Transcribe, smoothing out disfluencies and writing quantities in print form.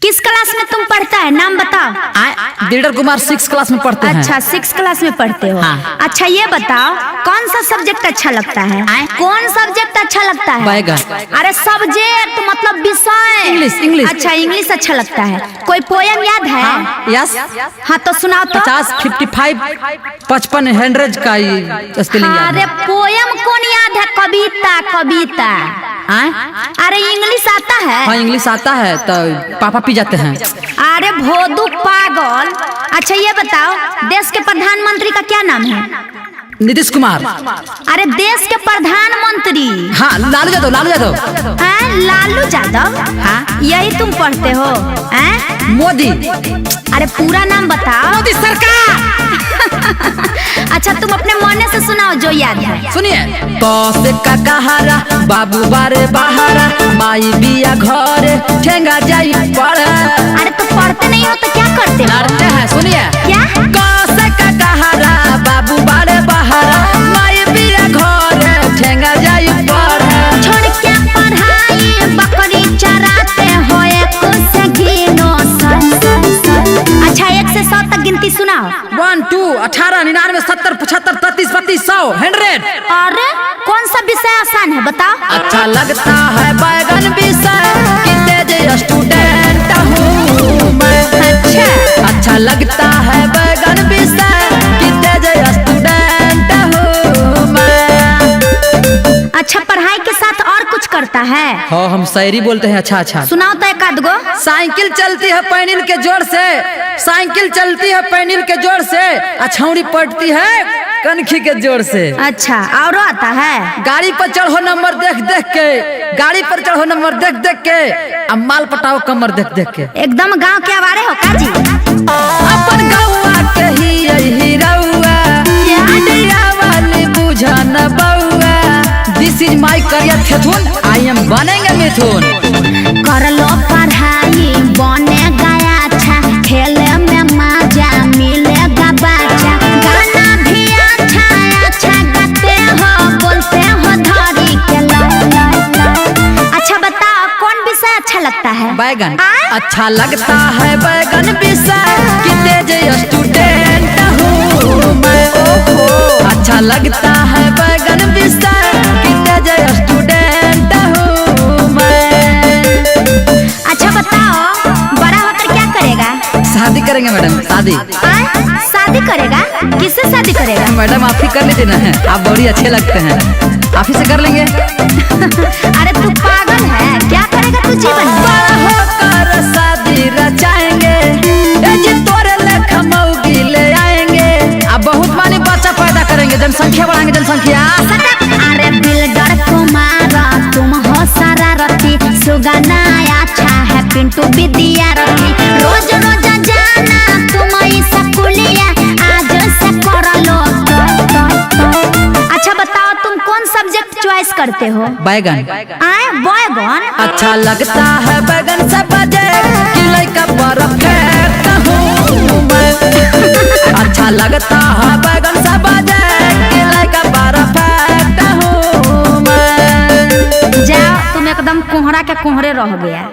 किस class में तुम पढ़ता है, नाम बताओ। दीडर कुमार 6 क्लास में पढ़ते हैं। अच्छा 6 क्लास में पढ़ते हो। हाँ। अच्छा ये बताओ कौन सा सब्जेक्ट अच्छा लगता है? कौन सब्जेक्ट अच्छा लगता है? बैगन। अरे सब्जेक्ट मतलब विषय। इंग्लिश। अच्छा इंग्लिश अच्छा लगता है। कोई पोयम याद है? यस। हाँ तो सुनाओ तो। 50, 55, 55 100 का स्पेलिंग याद अरे है। पोयम कौन याद है? कविता। अरे इंग्लिश आता है? हाँ इंग्लिश आता है तो पापा पी जाते हैं। अरे भोदू पागल। अच्छा ये बताओ देश के प्रधानमंत्री का क्या नाम है? नीतीश कुमार। अरे देश के प्रधानमंत्री। हाँ लालू यादव। लालू यादव। हाँ यही तुम पढ़ते हो? मोदी। अरे पूरा नाम बताओ। मोदी सरकार। अच्छा तुम अपने मन से सुनाओ जो याद है। सुनिए। कौसे का कहारा बाबू बारे बहारा माई बिया घरे ठेंगा जाई पड़े। अरे तो पढ़ते नहीं हो तो क्या करते हो? लड़ते हैं। सुनिए। क्या? कौसे का कहारा बाबू बारे बहारा माई बिया घरे ठेंगा जाई पड़े। छोड़ के पढ़ाई बकरी चराते हो एक से गिनो अच्छा 1 से 100 तक गिनती सुनाओ। 1 2 18 99 70 75 33 32 100 100। अरे कौन सा विषय आसान है बताओ? अच्छा लगता है बैगन विषय कितने जे स्टूडेंट हूँ मैं। अच्छा लगता है बैगन विषय कितने जे स्टूडेंट हूँ मैं। अच्छा पढ़ाई के साथ और कुछ करता है? हाँ हम शायरी बोलते हैं। अच्छा सुनाओ तो एक आध गो। साइकिल चलती है पैनिल के जोर से, साइकिल चलती है पैनिल के जोर से, अछौड़ी पड़ती है कनखी के जोर से। अच्छा और आता है? गाड़ी पर चढ़ो नंबर देख देख के, गाड़ी पर चढ़ो नंबर देख देख के, अब माल पटाओ कमर देख देख के। एकदम गांव के आवारे हो काजी। अपन गौआ के ही रउआ अडिया वाली बुझा न बउआ। दिस इज माय करियर थेथुन, आई एम बनेंगे मिथुन। कर लो पढ़ाई बनेगा अच्छा, खेले में मजा मिलेगा बच्चा। गाना भी अच्छा गाते हो, बोलते हो धरी के अच्छा बताओ कौन विषय अच्छा लगता है? बैगन। अच्छा लगता है बैगन विषय कितने जे स्टूडेंट हूँ मैं। अच्छा लगता है बैगन विषय कितने जे स्टूडेंट हूँ मैं। अच्छा बताओ बड़ा होकर क्या करेगा? शादी करेंगे मैडम। शादी करेगा? किससे शादी करेगा? मैडम आप ही कर लेते ना, आप बड़ी अच्छे लगते हैं, आप ही से कर लेंगे। अरे तू पागल है, क्या करेगा तू जीवन में? बड़ा होकर शादी रचाएंगे, जी तोरे लेखा मौगी ले आएंगे। अब बहुत मानी बच्चा पैदा करेंगे, जनसंख्या बढ़ाएंगे जनसंख्या। अरे बिल्डर कुमार तुम हो शरारती, सुगना अच्छा है पिंटू विद्यार्थी। रोज जाना तुम स्कूलिया, आज से कर लो अच्छा बताओ तुम कौन सब्जेक्ट चॉइस करते हो? बैगन। बैगन। अच्छा लगता है बैगन से बजे कि लड़का परफेक्ट हूँ मैं। अच्छा लगता है बैगन से बजे कि लड़का परफेक्ट हूँ मैं। जाओ तुम एकदम कोहरा के कोहरे रह गया।